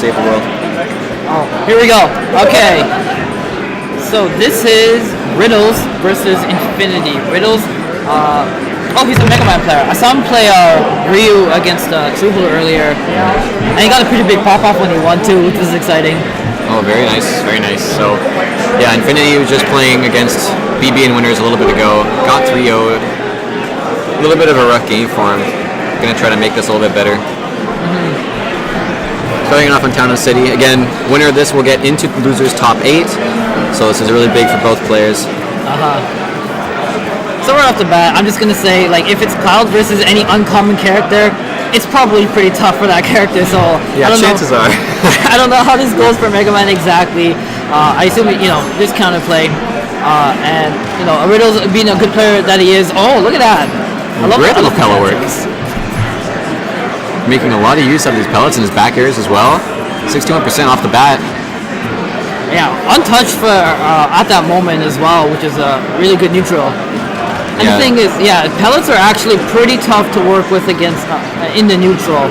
save the world. Oh, here we go. Okay. So this is Riddles versus Infinity. Riddles, he's a Mega Man player. I saw him play Ryu against Trouble earlier, and he got a pretty big pop-off when he won too, which was exciting. Oh, very nice, very nice. So, yeah, Infinity was just playing against BB and Winners a little bit ago. Got 3-0'd. A little bit of a rough game for him. Gonna try to make this a little bit better. Starting off on Town and City. Again, winner of this will get into the losers top 8. So this is really big for both players. So right off the bat, I'm just gonna say, like, if it's Cloud versus any uncommon character, it's probably pretty tough for that character. So yeah, chances are. I don't know how this goes for Mega Man exactly. I assume this counterplay, and Riddles being a good player that he is. Oh, look at that! I love great that little pellet works. Making a lot of use of these pellets in his back airs as well. 61% off the bat. Yeah, untouched for at that moment as well, which is a really good neutral. And the thing is, pellets are actually pretty tough to work with against in the neutral,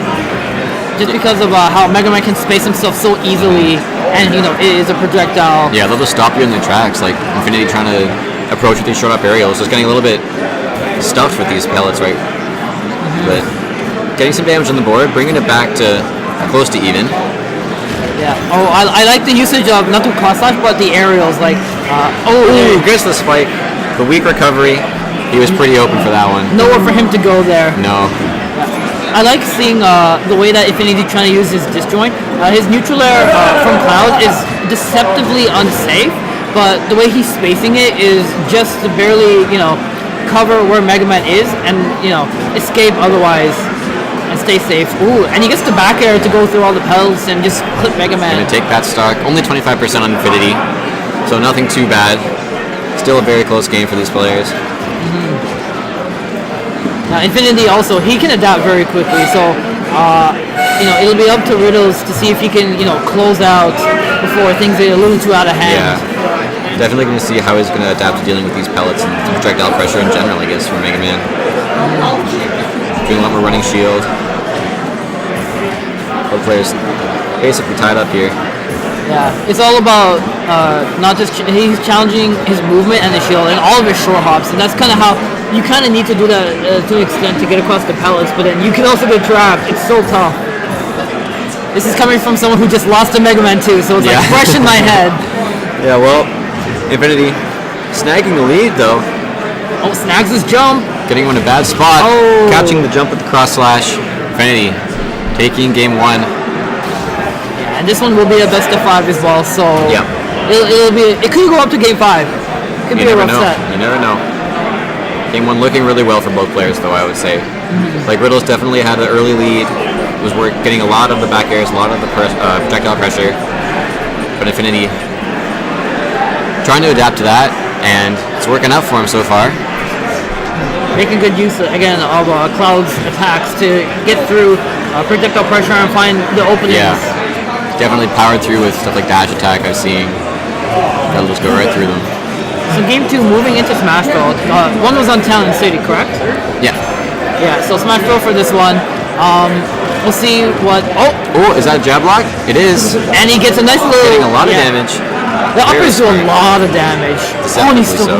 just because of how Mega Man can space himself so easily, and it is a projectile. Yeah, they'll just stop you in their tracks. Like Infinity trying to approach with these short up aerials, just getting a little bit stuffed with these pellets, right? But getting some damage on the board, bringing it back to close to even. Yeah. Oh, I like the usage of not to cross slash, but the aerials. Like, gets the spike, the weak recovery. He was pretty open for that one. Nowhere for him to go there. No. I like seeing the way that Infinity trying to use his disjoint. His neutral air from Cloud is deceptively unsafe, but the way he's spacing it is just to barely, cover where Mega Man is and, escape otherwise and stay safe. Ooh, and he gets the back air to go through all the pellets and just clip Mega Man. Gonna take that stock. Only 25% on Infinity, so nothing too bad. Still a very close game for these players. Now, Infinity also, he can adapt very quickly, so it'll be up to Riddles to see if he can close out before things get a little too out of hand. Yeah, definitely going to see how he's going to adapt to dealing with these pellets and projectile pressure in general, I guess, for Mega Man. Doing a lot more running shield. Both players basically tied up here. Yeah, it's all about not just he's challenging his movement and the shield and all of his short hops, and that's kind of how you kind of need to do that to an extent to get across the pellets. But then you can also get trapped. It's so tough. This is coming from someone who just lost to Mega Man 2, so it's like fresh in my head. Yeah, well, Infinity snagging the lead though. Oh, snags his jump. Getting him in a bad spot. Oh. Catching the jump with the cross slash. Infinity taking game 1. And this one will be a best of 5 as well, so it could go up to game 5. Could be a rough set. You never know. Game 1 looking really well for both players, though, I would say. Like Riddles definitely had an early lead, was getting a lot of the back airs, a lot of the projectile pressure, but Infinity trying to adapt to that, and it's working out for him so far. Making good use again of Cloud's attacks to get through projectile pressure and find the openings. Yeah. Definitely powered through with stuff like dash attack I've seen. That'll just go right through them. So game 2, moving into Smash Bros. One was on Town and City, correct? Yeah. Yeah, so Smash Bros for this one. We'll see what... Oh, is that a jab block? It is. And he gets a nice little... Getting a lot of damage. The uppers do a lot of damage. Deceptively so.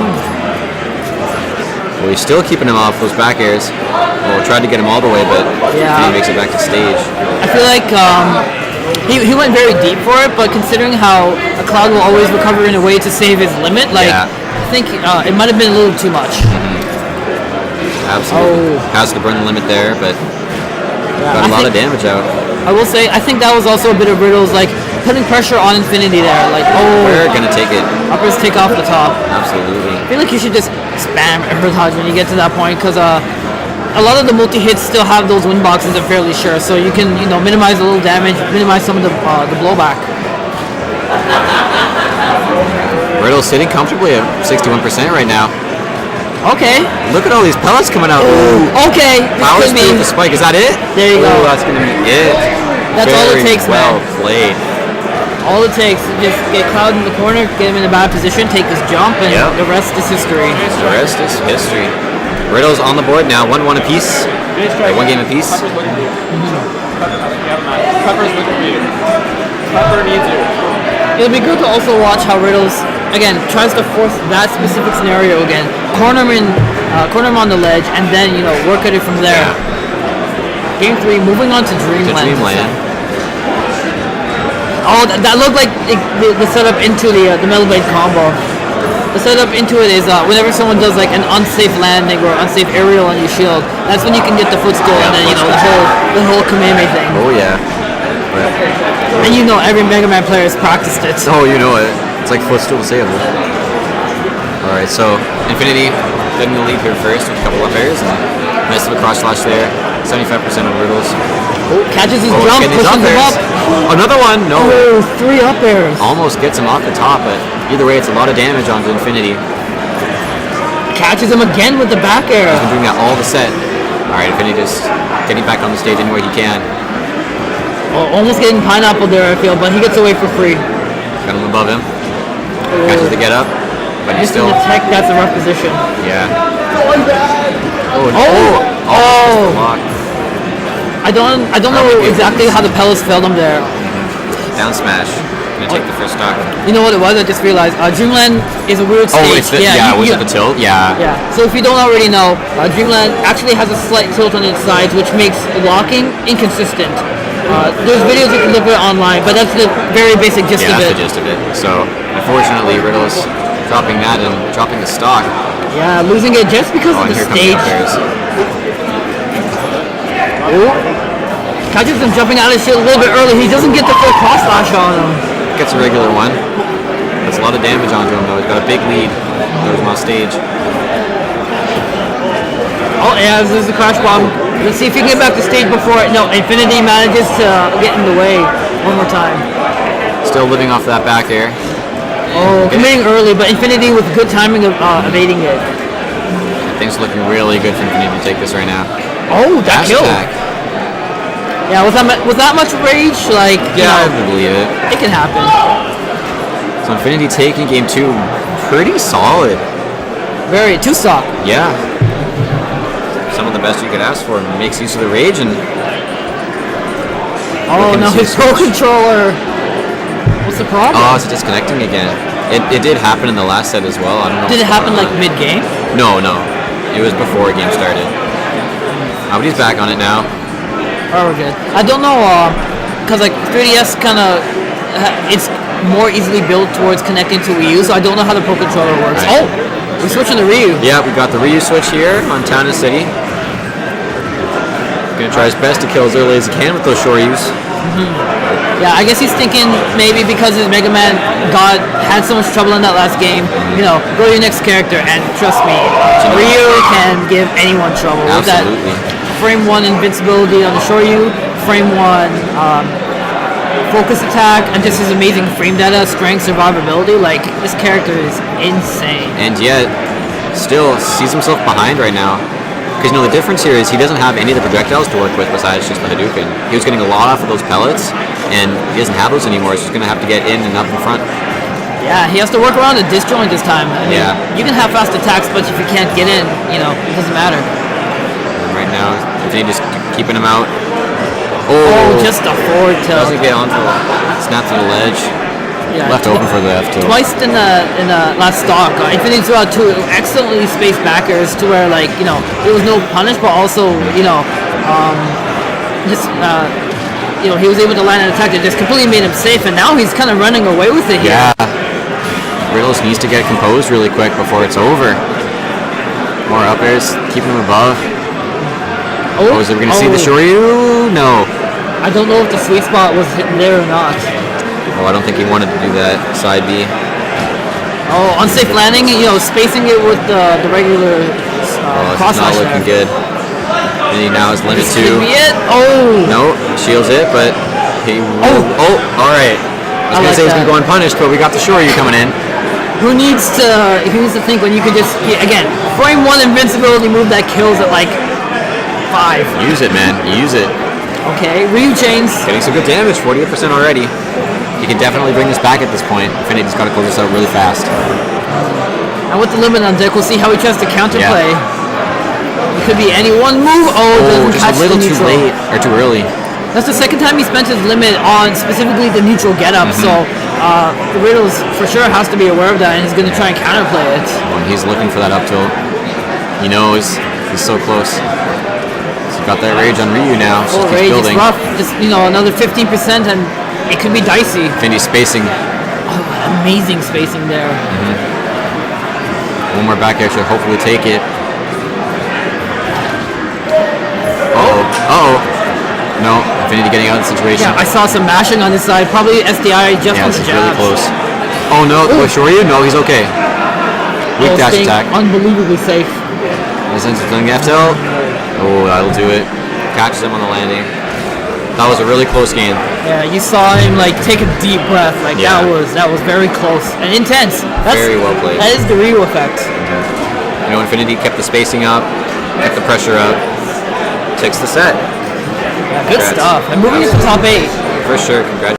Well, he's still keeping him off those back airs. Well, tried to get him all the way, but he makes it back to stage. I feel like... He went very deep for it, but considering how a Cloud will always recover in a way to save his limit, I think it might have been a little too much. Absolutely. Has to burn the limit there, but got a lot of damage out. I will say, I think that was also a bit of Riddles, like putting pressure on Infinity there. Like, we're gonna take it. Uppers take off the top. Absolutely. I feel like you should just spam air dodge when you get to that point, because a lot of the multi-hits still have those win boxes, I'm fairly sure, so you can minimize a little damage, minimize some of the blowback. Riddle's sitting comfortably at 61% right now. Okay. Look at all these pellets coming out. Ooh. Okay. Power through the spike. Is that it? There you go. That's gonna be it. That's all it takes, well played. All it takes is just get Cloud in the corner, get him in a bad position, take this jump, and the rest is history. The rest is history. Riddles on the board now, 1-1 apiece. 1 game apiece. Pepper's looking for you. Pepper needs you. It'll be good to also watch how Riddles, again, tries to force that specific scenario again. Corner him on the ledge, and then, work at it from there. Game 3, moving on to Dreamland. Oh, that looked like the setup into the Metal Blade combo. The setup into it is whenever someone does like an unsafe landing or unsafe aerial on your shield, that's when you can get the footstool and then the whole Kameme thing. Oh yeah. And every Mega Man player has practiced it. Oh, you know it. It's like footstool disable. Alright, so Infinity getting the lead here first with a couple up airs. Nice little cross slash there. 75% of Riddles. Oh, catches his jump, pushes him up. Another one, no. Oh, 3 up airs. Almost gets him off the top, but either way, it's a lot of damage onto Infinity. Catches him again with the back air. He's been doing that all the set. Alright, Infinity just getting back on the stage any way he can. Oh, almost getting pineapple there, I feel, but he gets away for free. Got him above him. Catches the get up, but he's still. The tech, that's a rough position. Yeah. Oh! I don't know exactly how the pellets failed him there. Down smash. Gonna take the first stock. You know what it was? I just realized. Dreamland is a weird stage. Was it the tilt? Yeah. Yeah. So if you don't already know, Dreamland actually has a slight tilt on its sides, which makes locking inconsistent. There's videos you can look at online, but that's the very basic gist of it. Yeah, that's the gist of it. So unfortunately, Riddles dropping that and dropping the stock. Yeah, losing it just because of the stage. Catches him jumping out of his shield a little bit early. He doesn't get the full cross slash on him. Gets a regular one. That's a lot of damage onto him though. He's got a big lead. Throws him off stage. Oh yeah, this is the crash bomb. Let's see if he can get back to stage before. No, Infinity manages to get in the way one more time. Still living off that back air. Oh, committing early, but Infinity with good timing of evading it. Things looking really good for Infinity to take this right now. Oh, that kill. Yeah, was that much rage? Like, I believe it. It can happen. So Infinity taking game 2 pretty solid. Very 2-stock. Yeah. Some of the best you could ask for. Makes use of the rage and. Oh no, his Pro Controller. What's the problem? Oh, it's disconnecting again. It did happen in the last set as well. I don't know. Did it happen like mid-game? No. It was before game started. But he's back on it now. Oh, we're good. I don't know, because like 3DS kind of, it's more easily built towards connecting to Wii U, so I don't know how the Pro Controller works. Right. Oh, we're switching to Ryu. Yeah, we got the Ryu switch here on Town and City. Gonna try his best to kill as early as he can with those Shoryus. Yeah, I guess he's thinking maybe because his Mega Man had so much trouble in that last game, go to your next character, and trust me, Ryu can give anyone trouble. Absolutely. With that frame 1 invincibility on the Shoryu, frame 1 focus attack, and just his amazing frame data, strength, survivability, like, this character is insane. And yet, still sees himself behind right now. Because the difference here is he doesn't have any of the projectiles to work with besides just the Hadouken. He was getting a lot off of those pellets, and he doesn't have those anymore. He's just going to have to get in and up in front. Yeah, he has to work around the disjoint this time. I mean, you can have fast attacks, but if you can't get in, it doesn't matter. And right now, Infinity just keeping him out. Oh, just a forward tilt. Doesn't get onto the snap to the ledge. Yeah, left open for the F tilt. Twice in the last stock, Infinity threw out 2 excellently spaced backers to where there was no punish, but also he was able to land an attack that just completely made him safe, and now he's kind of running away with it here. Yeah. Riddles needs to get composed really quick before it's over. More up airs, keeping him above. Oh, is it going to see the Shoryu? No. I don't know if the sweet spot was hitting there or not. Oh, I don't think he wanted to do that side B. Oh, unsafe landing, spacing it with the regular cross slash. Not looking good. And he now has limit 2. Could be it. Oh. No, shields it, but he. All right. I was gonna say he's gonna go unpunished, but we got the Shoryu coming in. Who needs to think when you could just again frame 1 invincibility move that kills at like 5. Use it, man. Use it. Okay, Ryu chains. Getting some good damage, 48% already. He can definitely bring this back at this point. Infinity's got to close this out really fast. And with the limit on deck, we'll see how he tries to counterplay. Yeah. It could be any one move. Doesn't just catch a little the too neutral. late or too early. That's the second time he spent his limit on specifically the neutral getup. So the Riddles for sure has to be aware of that, and he's going to try and counterplay it. When he's looking for that up tilt, he knows he's so close. He's got that rage on Ryu now. So Oh, keeps rage, building. it's rough. Just another 15%, and it could be dicey. Findy's spacing. Amazing spacing there. One more back air should hopefully take it. Uh-oh. No, Infinity getting out of the situation. Yeah, I saw some mashing on this side. Probably SDI just Yeah, on this the is really jabs. close. Oh no, Shoryu? No, he's okay. Weak dash Staying attack. Unbelievably safe. Listens to the FTL. Oh, that'll do it. Catches him on the landing. That was a really close game. Yeah, you saw him take a deep breath. Yeah. That was very close and intense. Very well played. That is the Ryu effect. Infinity kept the spacing up, kept the pressure up, takes the set. Yeah, good Congrats. stuff. And moving into top 8. For sure, congrats.